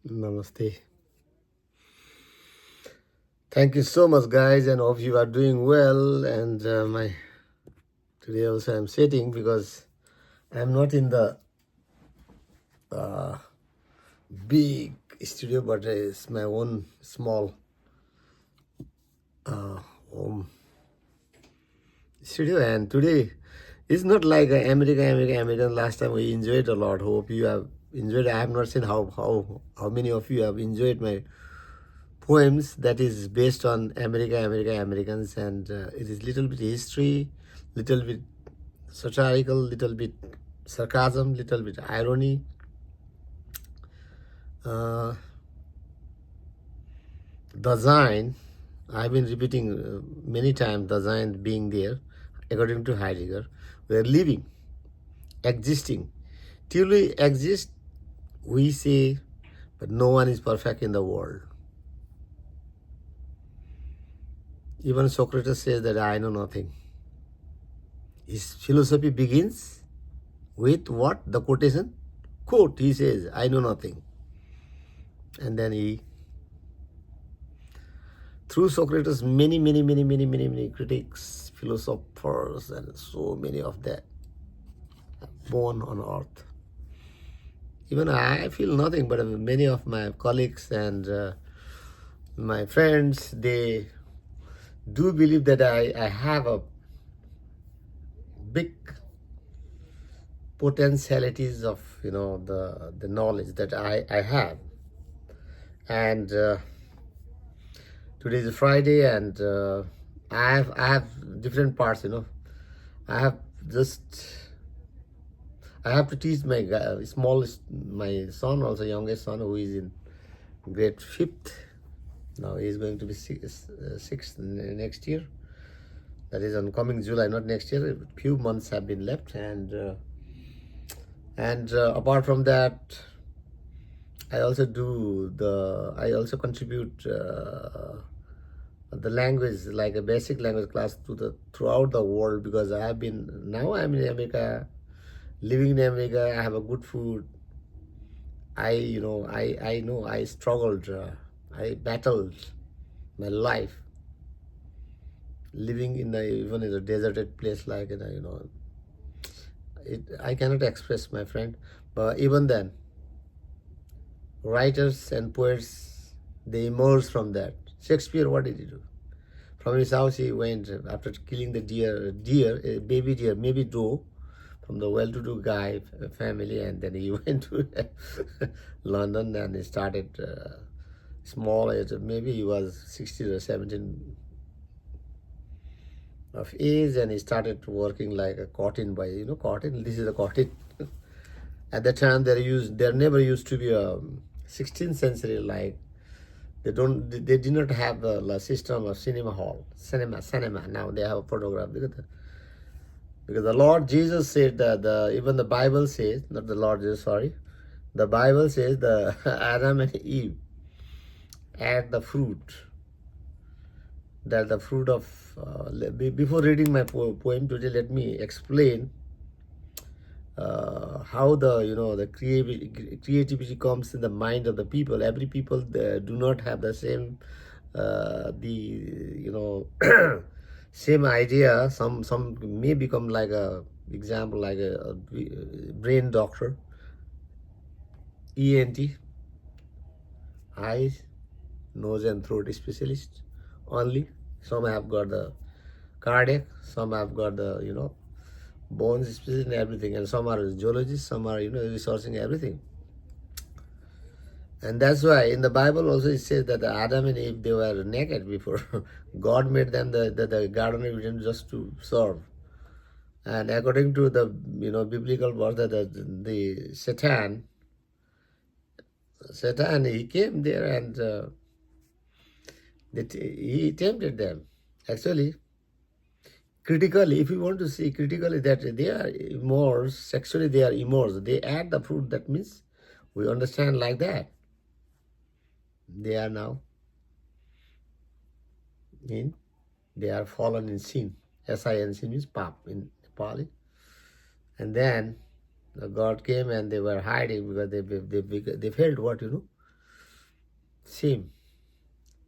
Namaste. Thank you so much, guys, and hope you are doing well. And my today also I'm sitting because I'm not in the big studio, but it's my own small home studio. And today it's not like American. Last time we enjoyed a lot. Hope you have enjoyed. I have not seen how many of you have enjoyed my poems that is based on Americans, and it is little bit history, little bit satirical, little bit sarcasm, little bit irony. Uh, Design, I've been repeating many times, design being there, according to Heidegger. We are living, existing. Till we exist, we say, but no one is perfect in the world. Even Socrates says that I know nothing. His philosophy begins with what? The quotation? Quote, he says, I know nothing. And then he, through Socrates, many critics, philosophers, and so many of them born on earth. Even I feel nothing, but many of my colleagues and my friends, they do believe that I have a big potentialities of the knowledge that I have. And today is Friday, and I have different parts. I have just I have to teach my smallest, my son, also youngest son, who is in grade 5th. Now he is going to be sixth next year. That is on coming July, not next year. A few months have been left, and apart from that, I also contribute the language, like a basic language class throughout the world, because I'm in America, living in America. I have a good food. I know I struggled, I battled my life living even in a deserted place like I cannot express, my friend. But even then, writers and poets, they emerge from that. Shakespeare, what did he do? From his house he went, after killing the a baby deer, maybe doe, from the well-to-do guy family, and then he went to London, and he started small age. Maybe he was 16 or 17 of age, and he started working like a cotton boy. Cotton. This is a cotton. At that time, there never used to be a 16th century, like they did not have the system of cinema. Now they have a photograph, because the Lord Jesus said that even the Bible says, not the Lord Jesus, sorry, the Bible says the Adam and Eve ate the fruit. That the fruit of before reading my poem today, let me explain how the creativity comes in the mind of the people. Every people do not have the same same idea. Some may become like a example, like a brain doctor, ENT, eyes, nose and throat specialist only. Some have got the cardiac, some have got the bones specialist and everything, and some are geologists, some are researching everything. And that's why in the Bible also it says that Adam and Eve, they were naked before God made them the Garden of Eden just to serve. And according to the biblical verse, that the Satan, he came there, and he tempted them. Actually, critically, if you want to see critically, that they are immersed, sexually they are immersed. They add the fruit, that means we understand like that. They are now they are fallen in sin. Sin means pap in Nepali. And then God came, and they were hiding because they felt what, same,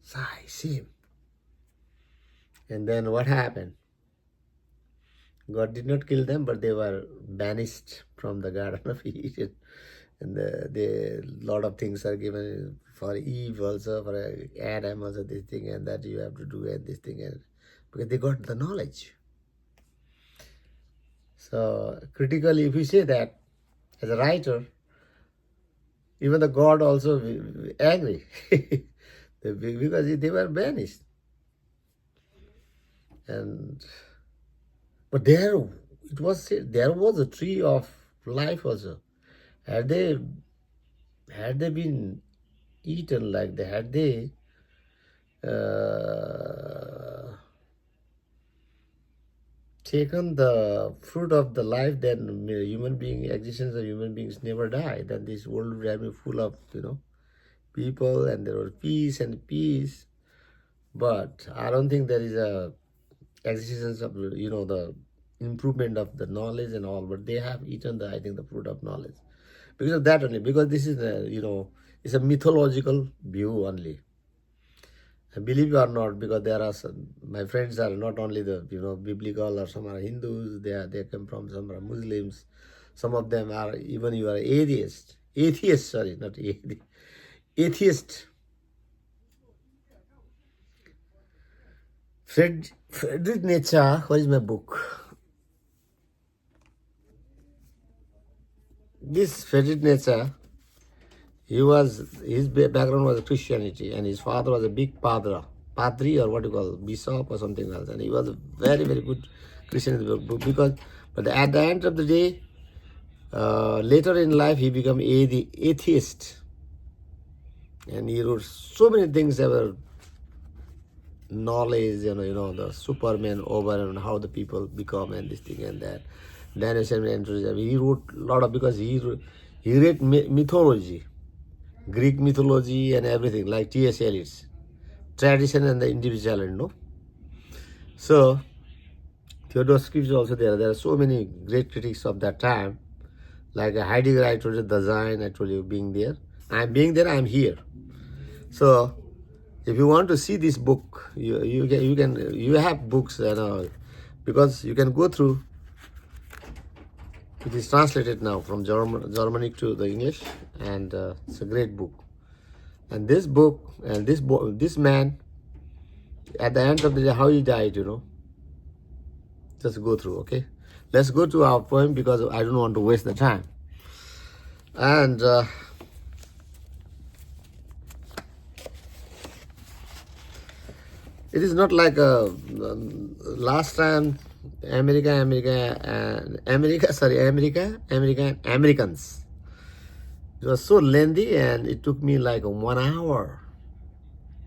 sigh, same. And then what happened? God did not kill them, but they were banished from the Garden of Eden. And the lot of things are given for Eve also, for Adam also, this thing and that you have to do and this thing, and because they got the knowledge. So critically, if we say that as a writer, even the God also angry because they were banished. And but there was a tree of life also. Had they been eaten like that, had they taken the fruit of the life, then human being existence of human beings never die. Then this world would have been full of people, and there was peace and peace. But I don't think there is a existence of the improvement of the knowledge and all. But they have eaten the fruit of knowledge because of that only. Because this is it's a mythological view only. Believe it or not, because there are my friends are not only the biblical, or some are Hindus, they come from, some are Muslims, some of them are even you are atheist, sorry, not atheist. Friedrich Nietzsche, what is my book? This Friedrich Nietzsche, his background was Christianity, and his father was a big padri, or what you call, bishop or something else, and he was a very, very good Christian because, but at the end of the day, later in life he became atheist, and he wrote so many things about knowledge, the Superman over and how the people become and this thing and that. He wrote a lot of, because he read mythology. Greek mythology and everything, like T.S. Eliot's tradition and the individual, So, Theodorsky is also there. There are so many great critics of that time, like Heidegger. I told you, the Zion. I told you, being there. I'm being there. I'm here. So, if you want to see this book, you have books, because you can go through. It is translated now from Germanic to the English, and it's a great book. And this book, and this man, at the end of the day, how he died, just go through, okay? Let's go to our poem, because I don't want to waste the time. And it is not like last time Americans. It was so lengthy, and it took me like 1 hour.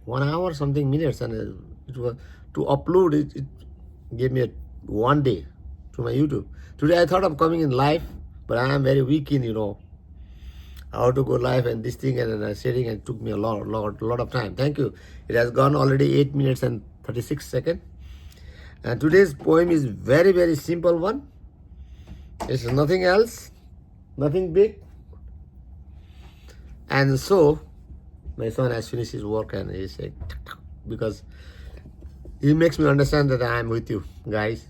1 hour something minutes, and it was to upload it. It gave me 1 day to my YouTube. Today I thought of coming in live, but I am very weak in how to go live and this thing, and sharing, and it took me a lot of time. Thank you. It has gone already 8 minutes and 36 seconds. And today's poem is very, very simple one. It's nothing else, nothing big. And so my son has finished his work, and he said, because he makes me understand that I am with you guys.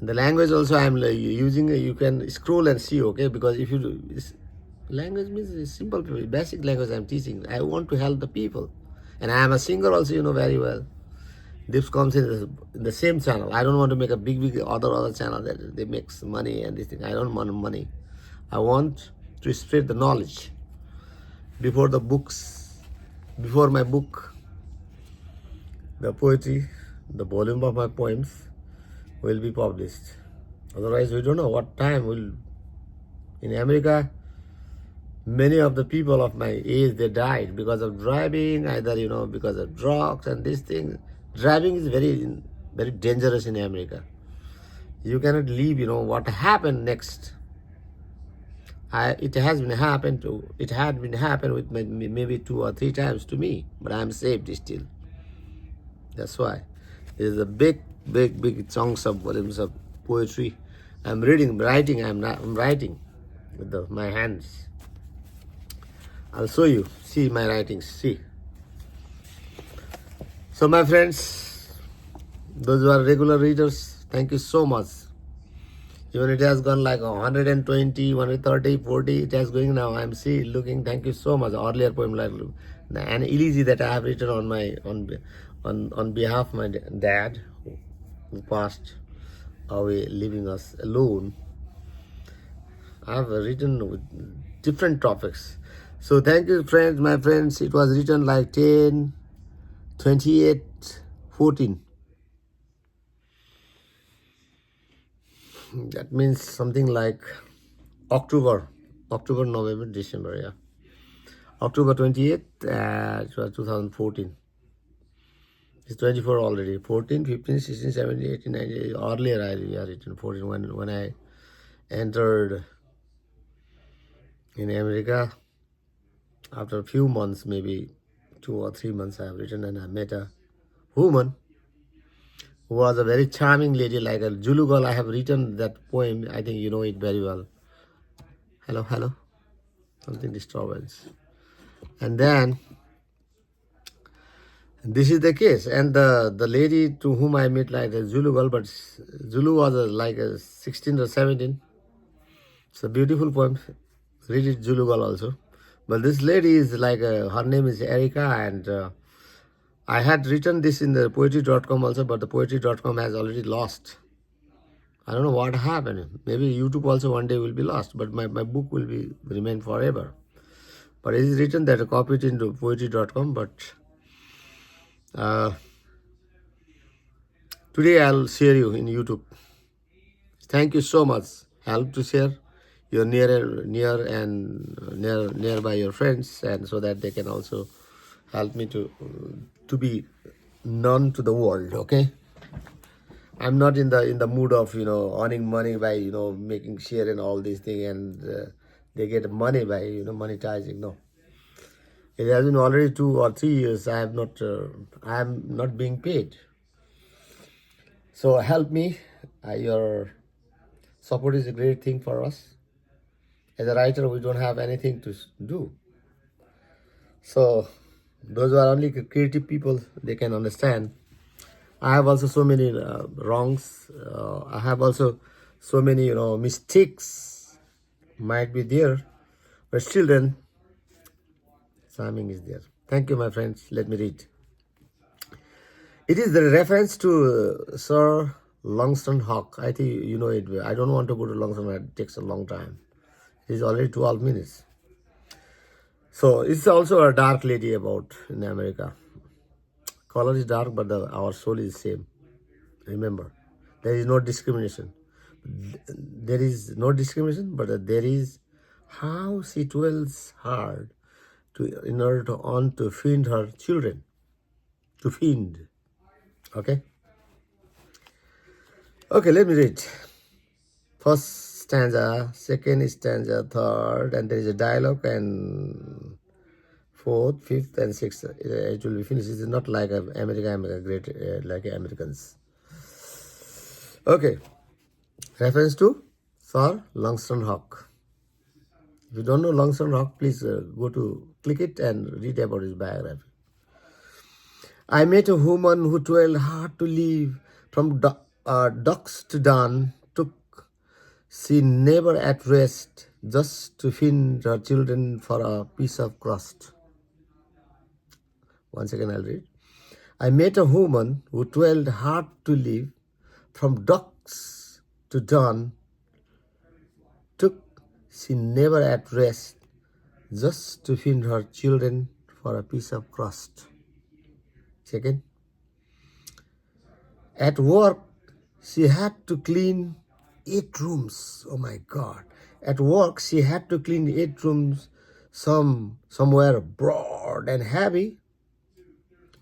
And the language also I am using, you can scroll and see, okay? Because if you do, language means simple, basic language I am teaching. I want to help the people. And I am a singer also, you know very well. This comes in the same channel. I don't want to make a big other channel that they make money and this thing. I don't want money. I want to spread the knowledge before my book, the poetry, the volume of my poems will be published. Otherwise, we don't know what time will. In America, many of the people of my age, they died because of driving, either because of drugs and this thing. Driving is very, very dangerous in America. You cannot leave. What happened next. It had been happened with maybe 2 or 3 times to me, but I am saved still. That's why there is a big chunks of volumes of poetry. I'm writing. I'm writing with my hands. I'll show you. See my writings. See. So my friends, those who are regular readers, thank you so much. Even it has gone like 120, 130, 40, it has going now. I'm looking, thank you so much. Earlier poem like an elegy that I have written on my on behalf of my dad who passed away, leaving us alone. I have written with different topics. So thank you friends, my friends. It was written like 10, 28, 14. That means something like October, November, December, yeah. October 28th, it was 2014. It's 24 already. 14, 15, 16, 17, 18, 19. Earlier I written 14 when I entered in America. After a few months, maybe 2 or 3 months, I have written, and I met a woman who was a very charming lady, like a Zulu girl. I have written that poem. I think you know it very well. Hello, hello. Something disturbance. And then this is the case. And the lady to whom I met, like a Zulu girl, but Zulu was like a 16 or 17. It's a beautiful poem. Read it, Zulu girl also. But this lady is like, her name is Erica, and I had written this in the poetry.com also, but the poetry.com has already lost. I don't know what happened. Maybe YouTube also one day will be lost, but my book will remain forever. But it is written that I copied into poetry.com, but today I'll share you in YouTube. Thank you so much. Help to share your nearby your friends, and so that they can also help me to be known to the world. Okay, I'm not in the mood of earning money by making share and all these things, and they get money by monetizing. No, it has been already 2 or 3 years. I am not being paid. So help me. Your support is a great thing for us. As a writer, we don't have anything to do. So those who are only creative people, they can understand. I have also so many wrongs. I have also so many mistakes might be there, but still then timing is there. Thank you, my friends. Let me read. It is the reference to Sir Langton Hawk. I think you know it. I don't want to go to Langton. It takes a long time. It is already 12 minutes. So it's also a dark lady about in America. Color is dark, but our soul is same. Remember, there is no discrimination. There is no discrimination, but there is how she dwells hard in order to feed her children. To feed. Okay? Okay, let me read. First stanza, second stanza, third, and there is a dialogue, and fourth, fifth, and sixth. It will be finished. It is not like America great like Americans. Okay. Reference to Sir Langton Hawk. If you don't know Langton Hawk, please go to click it and read about his biography. I met a woman who toiled hard to live from dusk to dawn. Took she never at rest just to feed her children for a piece of crust. Once again, I'll read. I met a woman who toiled hard to live from dusk to dawn. Took she never at rest just to feed her children for a piece of crust. Second, at work, she had to clean 8 rooms. Oh my God. At work, she had to clean 8 rooms, somewhere broad and heavy,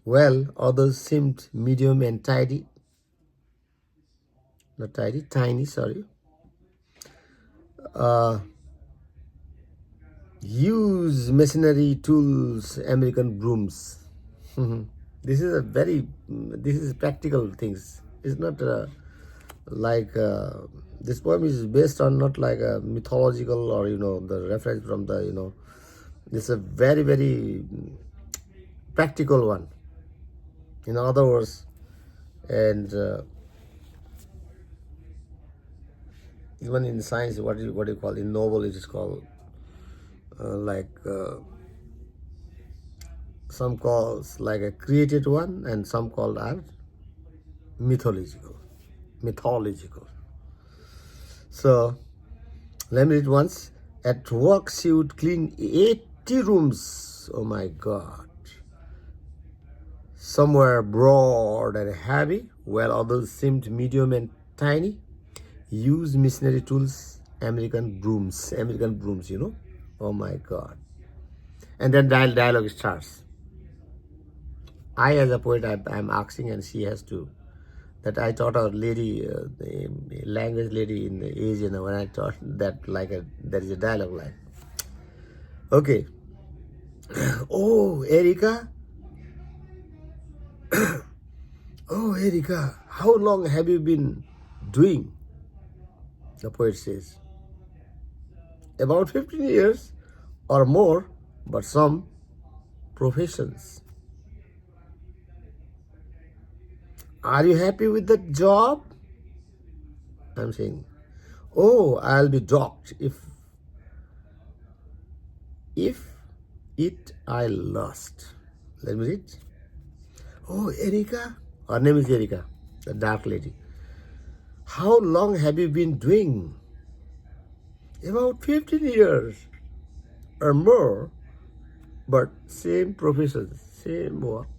while others seemed medium and tidy. Not tidy, tiny, sorry. Use machinery tools, American brooms. This is practical things. It's not this poem is based on not like a mythological or the reference from the This is a very, very practical one. In other words, and even in science, what do you call, in novel it is called some calls like a created one, and some called are mythological. So let me read once. At work she would clean 80 rooms. Oh my God. Some were broad and heavy, while others seemed medium and tiny. Use missionary tools, American brooms, you know. Oh my God. And then dialogue starts. I, as a poet, I'm asking, and she has to. That I taught a lady, the language lady in the Asian, when I taught that, there is a dialogue like, okay. Oh, Erica. Oh, Erica, how long have you been doing? The poet says, about 15 years or more, but some professions. Are you happy with the job? I'm saying, oh, I'll be docked if it I lost. Let me read. Oh, Erica. Her name is Erica, the dark lady. How long have you been doing? About 15 years or more, but same profession, same work.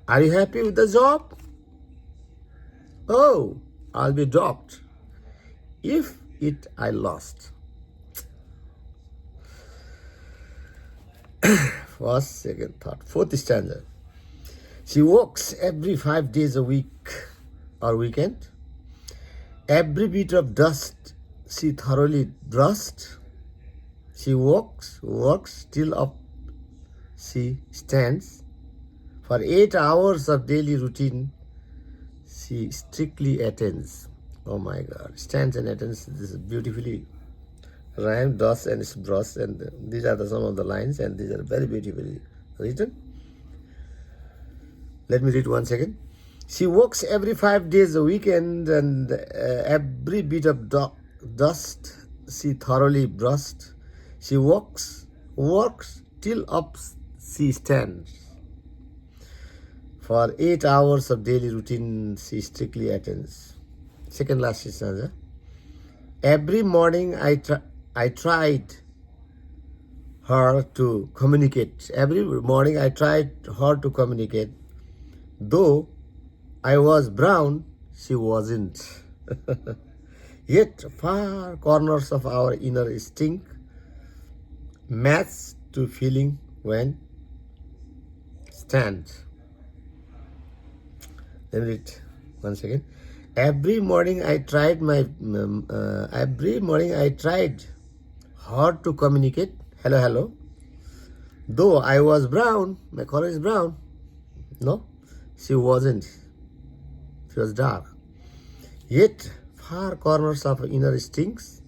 Are you happy with the job? Oh, I'll be docked if it I lost. First, second, third, fourth stanza. She works every 5 days a week or weekend. Every bit of dust she thoroughly dust. She works till up she stands. For 8 hours of daily routine, she strictly attends. Oh my God, stands and attends. This is beautifully rhyme, dust and brush, and these are some of the lines, and these are very beautifully written. Let me read once again. She works every 5 days a weekend, and every bit of dust she thoroughly brushed. She works till up she stands. For 8 hours of daily routine, she strictly attends. Second last stanza. Every morning I tried her to communicate. Every morning I tried her to communicate. Though I was brown, she wasn't. Yet far corners of our inner instinct match to feeling when stand. Let me read once again. Every morning I tried hard to communicate. Hello. Though I was brown, my color is brown. No, she wasn't. She was dark. Yet far corners of inner instincts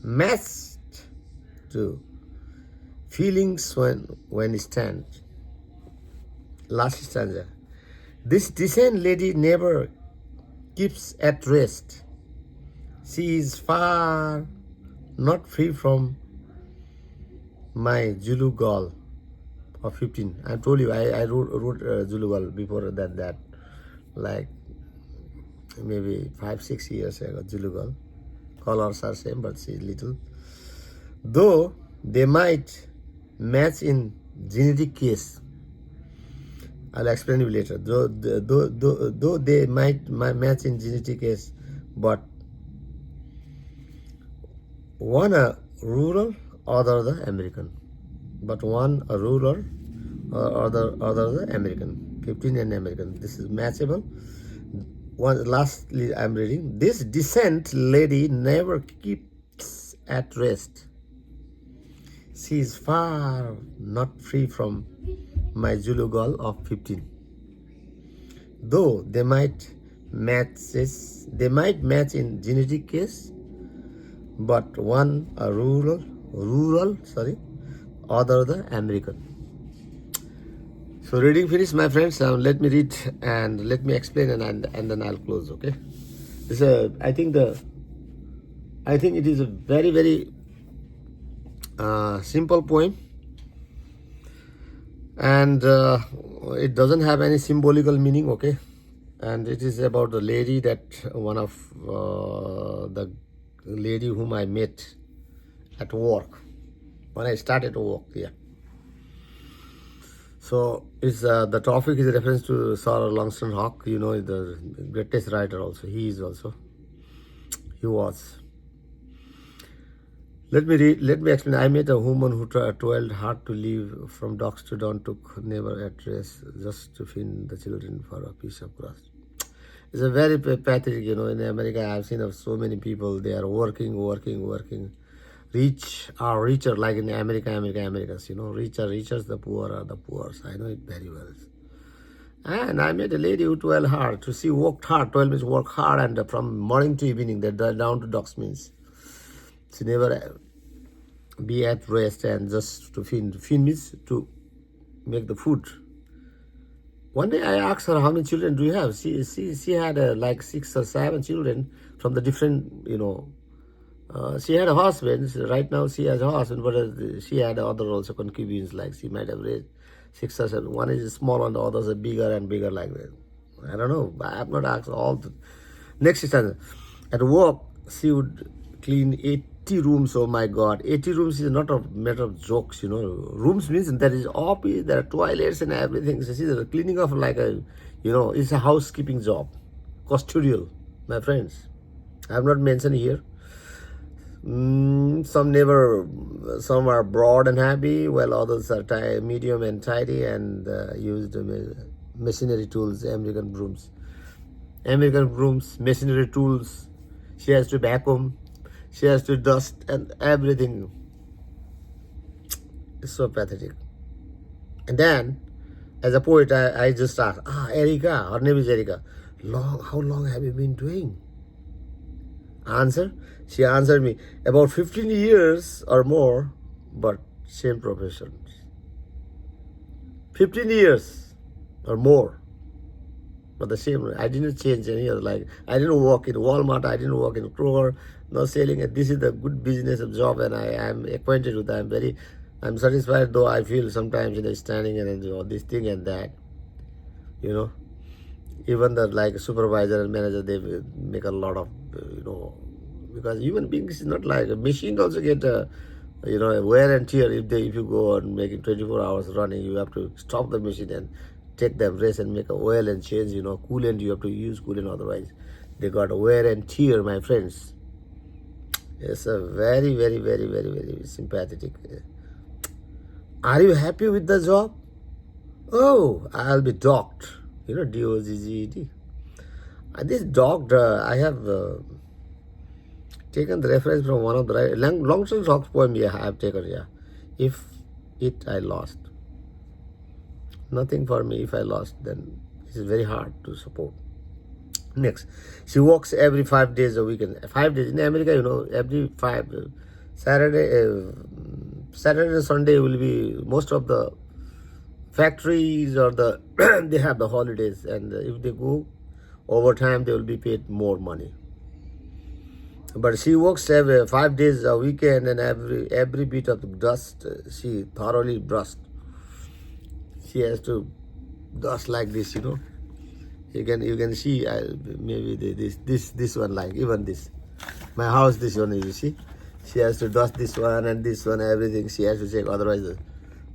matched to feelings when stand. Last stanza. This decent lady never keeps at rest. She is far not free from my Zulu girl of 15. I told you I wrote Zulu girl before that like maybe 5-6 years ago. Zulu girl. Colors are same, but she's little. Though they might match in genetic case. I'll explain you later. Though they might match in genetic case, but one a rural, other the American. But one a rural, other the American. 15 and American. This is matchable. Lastly, I'm reading. This decent lady never keeps at rest. She is far not free from my Zulu girl of 15. Though they might match in genetic case, but one a rural, sorry, other the American. So reading finished, my friends. Let me read and let me explain, and then I'll close. Okay. This I think it is a very very simple poem, and it doesn't have any symbolical meaning. Okay, and it is about the lady that one of the lady whom I met at work when I started to work here. So it's the topic is a reference to Sir Langton Hawk. You know, the greatest writer also. He was. Let me read. Let me explain. I met a woman who toiled hard to live from dusk to dawn, took never at rest, just to feed the children for a piece of crust. It's a very pathetic. You know, in America, I've seen of so many people. They are working. Rich are richer, like in Americas. You know, rich are richer, the poor are the poor. I know it very well. And I met a lady who toiled hard. She worked hard. 12 means work hard, and from morning to evening, that down to dusk means she never be at rest, and just to feed means to make the food. One day I asked her, how many children do you have? She had like 6 or 7 children from the different, you know. She had a husband. Right now she has a husband, but she had other also concubines. Like she might have raised 6 or 7. One is small and the others are bigger and bigger like that. I don't know. I have not asked all. Next is at work, she would clean 80 rooms. Oh my God, 80 rooms is not a matter of jokes. You know, rooms means there is office, there are toilets and everything. So see, the cleaning of like a, you know, it's a housekeeping job, custodial, my friends. I have not mentioned here. Some are broad and happy, while others are medium and tidy, and used machinery tools. American brooms, machinery tools. She has to vacuum, she has to dust, and everything. It's so pathetic. And then, as a poet, I just asked, Erica, her name is Erica. How long have you been doing? Answer, she answered me, about 15 years or more, but same profession. 15 years or more, but the same. I didn't change any other. Like, I didn't work in Walmart, I didn't work in Kroger, no selling. This is the good business of job, and I am acquainted with that. I'm satisfied, though I feel sometimes, you know, standing and do all this thing and that, you know. Even the like supervisor and manager, they make a lot of, you know, because human beings is not like a machine. Also get you know, wear and tear. If you go on making 24 hours running, you have to stop the machine and take them rest and make a oil and change. You know, coolant, you have to use coolant, otherwise they got wear and tear, my friends. It's a very very very very very sympathetic. Are you happy with the job? Oh, I'll be docked. You know, DOGGED. This dogged, I have taken the reference from one of the Langton Hawk's poem. Yeah, I have taken. Yeah, if it I lost, nothing for me. If I lost, then it's very hard to support. Next, she works every 5 days a weekend. 5 days in America, you know, every 5 Saturday and Sunday will be most of the factories or the they have the holidays, and if they go overtime, they will be paid more money. But she works every 5 days a weekend, and every bit of dust she thoroughly brushed. She has to dust like this, you know. You can see maybe this one, like even this, my house, this one, you see. She has to dust this one and this one, everything she has to check. Otherwise,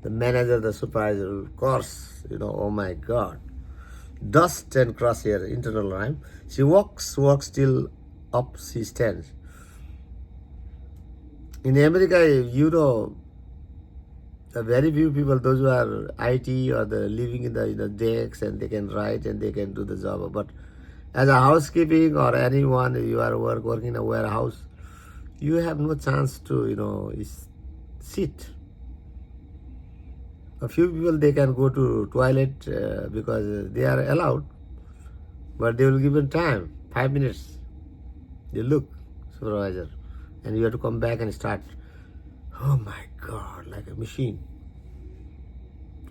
the manager, the supervisor will curse, you know. Oh my God. Dust and cross here, internal rhyme. She walks till up she stands. In America, you know, very few people, those who are IT or the living in the decks, and they can write and they can do the job. But as a housekeeping or anyone, you are working in a warehouse, you have no chance to, you know, sit. A few people, they can go to toilet because they are allowed, but they will give them time, 5 minutes. They look, supervisor, and you have to come back and start. Oh my God, like a machine.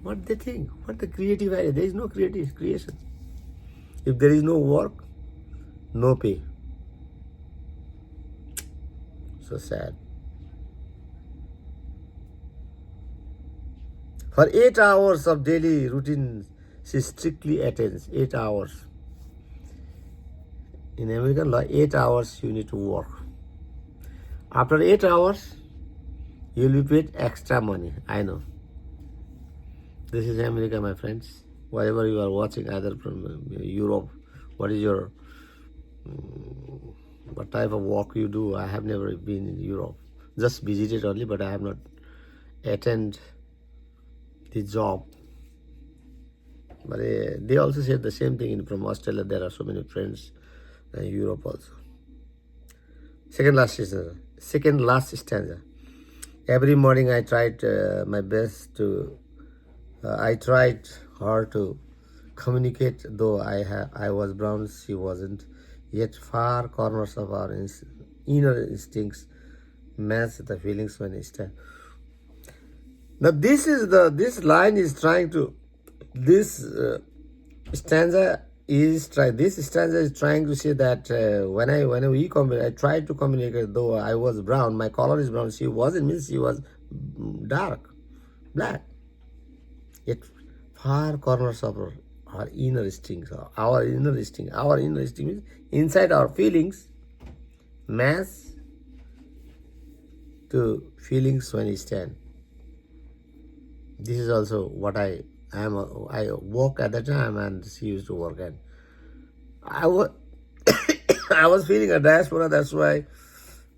What they think? What the creative idea? There is no creative creation. If there is no work, no pay. So sad. For 8 hours of daily routine, she strictly attends 8 hours. In American law, 8 hours you need to work. After 8 hours, you will be paid extra money. I know. This is America, my friends. Whatever you are watching, either from Europe, what is your, what type of work you do? I have never been in Europe. Just visited only, but I have not attended the job. But they also said the same thing from Australia. There are so many friends in Europe also. Second last stanza. Every morning I tried my best to, I tried hard to communicate, though I was brown, she wasn't. Yet far corners of our inner instincts match the feelings when it's time. Now this line is trying to, this stanza is trying to say that when we I tried to communicate, though I was brown, my color is brown, she wasn't, means she was dark, black. Yet far corners of our inner instincts, our inner instinct means inside our feelings match to feelings when we stand. This is also what I work at the time, and she used to work, and I was I was feeling a diaspora. That's why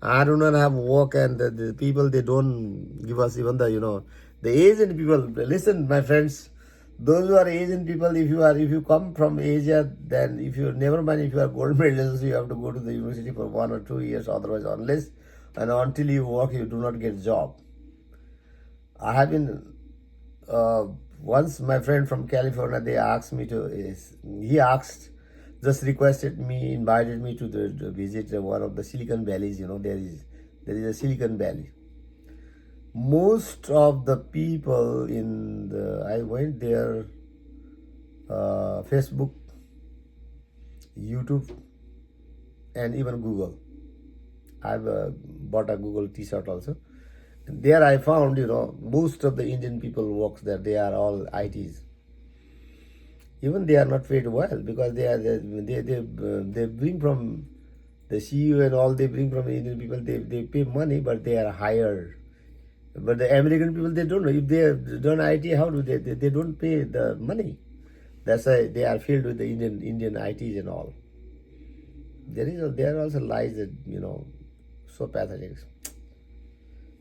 I do not have work, and the people, they don't give us even the the Asian people. Listen, my friends, those who are Asian people, if you come from Asia, then if you never mind if you are gold medalists, you have to go to the university for 1 or 2 years. Otherwise, unless and until you work, you do not get job. I have been. Once my friend from California, they asked me to, just requested me, invited me to visit one of the Silicon Valleys. There is a Silicon Valley. Most of the people I went there, Facebook, YouTube, and even Google. I've bought a Google t-shirt also. There I found, most of the Indian people works there. They are all ITs. Even they are not paid well, because they bring from the CEO and all. They bring from the Indian people. They pay money, but they are hired. But the American people, they don't know. If they have done IT, how do they don't pay the money? That's why they are filled with the Indian ITs and all. There are also lies that so pathetic.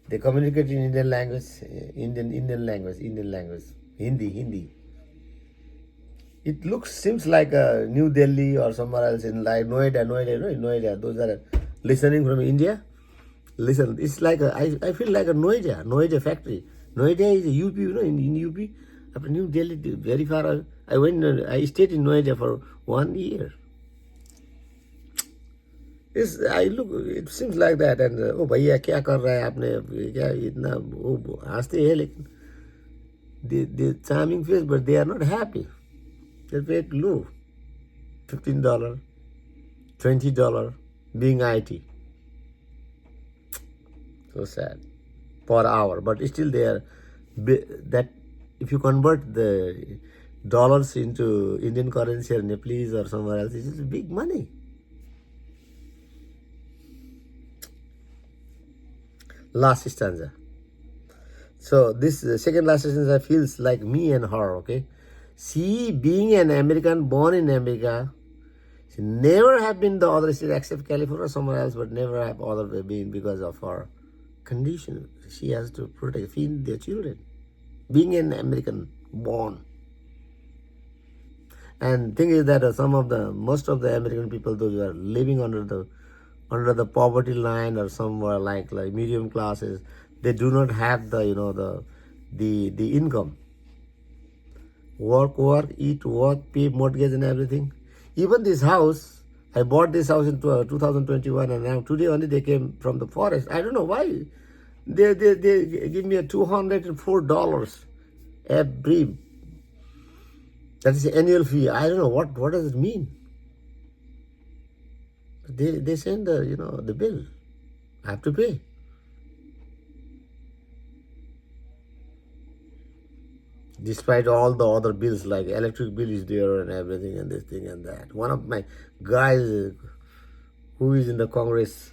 They communicate in Indian language, Hindi. It seems like New Delhi or somewhere else in like Noida. Those are listening from India. Listen, it's like I feel like a Noida factory. Noida is a UP, in UP. After New Delhi, very far. I stayed in Noida for 1 year. It seems like that, and oh भैया क्या कर रहा है आपने, क्या इतना वो हंसते हैं, लेकिन the charming face, but they are not happy. They pay low, $15, $20 being IT. So sad per hour, but still they are that. If you convert the dollars into Indian currency or Nepalese or somewhere else, it is big money. Last stanza. So this second last stanza feels like me and her, okay? She, being an American, born in America, she never have been the other state except California or somewhere else, but never have other been because of her condition. She has to feed their children. Being an American, born. And thing is that most of the American people, those who are living under the poverty line or somewhere like medium classes, they do not have the income. Work, eat, work, pay mortgage and everything. Even this house, I bought this house in 2021, and now today only they came from the forest. I don't know why. They give me a $204 every. That is the annual fee. I don't know what does it mean. They send the bill. I have to pay. Despite all the other bills, like electric bill is there and everything and this thing and that. One of my guys who is in the Congress,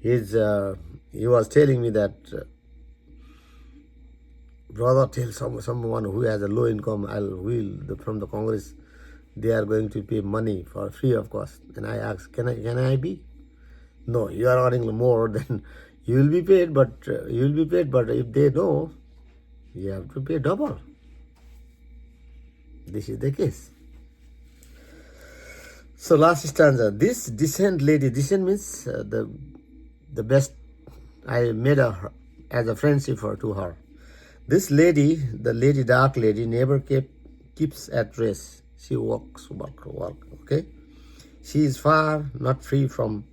he was telling me that, brother, tell someone who has a low income, from the Congress, they are going to pay money for free of cost. And I asked, can I be? No, you are earning more than you will be paid, but if they know, you have to pay double. This is the case. So last stanza. This decent lady, decent means the best. I made her as a friendship to her. This lady, the lady, dark lady, never keeps at rest. She walks, okay? She is far not free from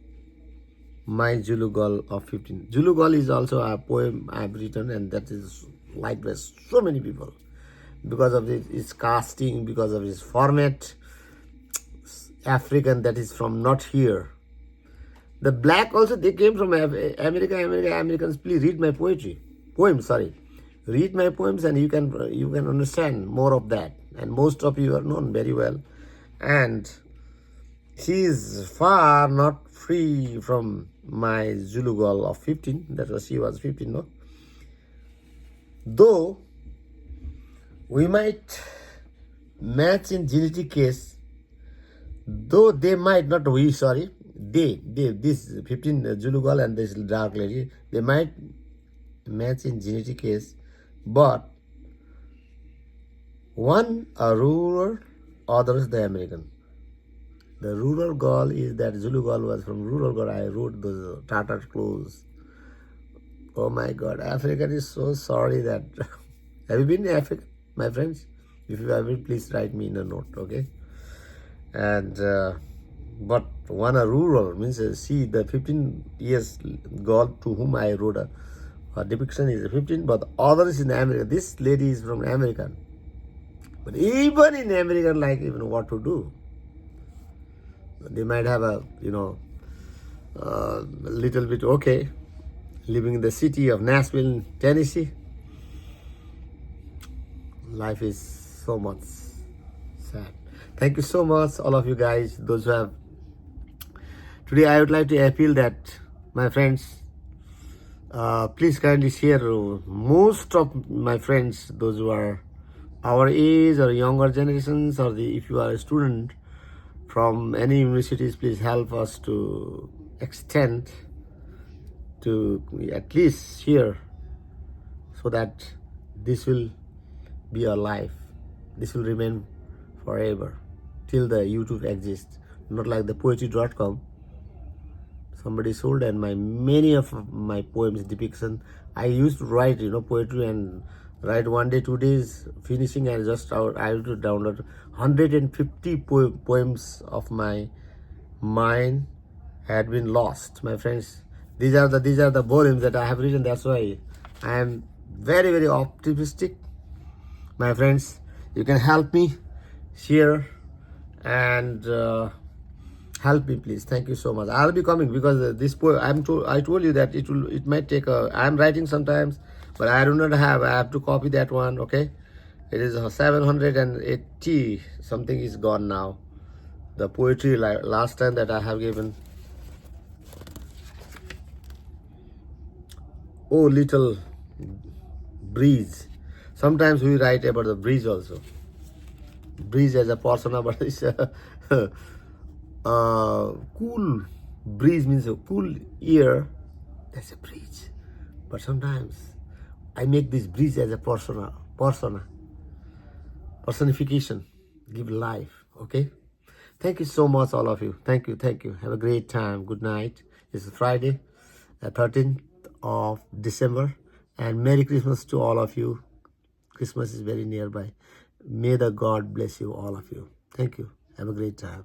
my Zulu girl of 15. Zulu girl is also a poem I have written, and that is liked by so many people because of its casting, because of its format. African, that is from not here. The black also, they came from America. Americans, please read my poems. Read my poems, and you can understand more of that. And most of you are known very well. And she is far not free from my Zulu girl of 15. That was, she was 15, no? Though we might match in genetic case, though they might not, this 15 Zulu girl and this dark lady, they might match in genetic case, but one a rural, others the American. The rural girl is that Zulu girl was from rural girl. I wrote those tattered clothes. Oh my God, African is so sorry that. Have you been in Africa, my friends? If you haven't, please write me in a note, okay? And but one a rural means see the 15 years girl to whom I wrote a depiction is 15, but others in America. This lady is from American, but even in American, like even what to do. They might have a little bit okay, living in the city of Nashville, Tennessee. Life is so much sad. Thank you so much, all of you guys, those who have. Today I would like to appeal that, my friends, please kindly share. Most of my friends, those who are our age or younger generations, or if you are a student from any universities, please help us to extend to at least here, so that this will be our life. This will remain forever till the YouTube exists. Not like the poetry.com. Somebody sold, and many of my poems depiction. I used to write poetry and write 1 day, 2 days, finishing, and just I used to download 150 poems of my mind had been lost, my friends. These are the volumes that I have written. That's why I am very, very optimistic, my friends. You can help me, share, and help me, please. Thank you so much. I'll be coming, because this poem, I told you that it might take I'm writing sometimes, but I do not have. I have to copy that one. Okay, it is 780 something is gone now. The poetry last time that I have given. Oh, little breeze. Sometimes we write about the breeze also. Breeze as a persona, but it's cool. Breeze means a cool air. That's a breeze. But sometimes I make this breeze as a personification. Give life. Okay. Thank you so much, all of you. Thank you. Have a great time. Good night. It's Friday, 13th of December, and Merry Christmas to all of you. Christmas is very nearby. May the God bless you, all of you. Thank you. Have a great time.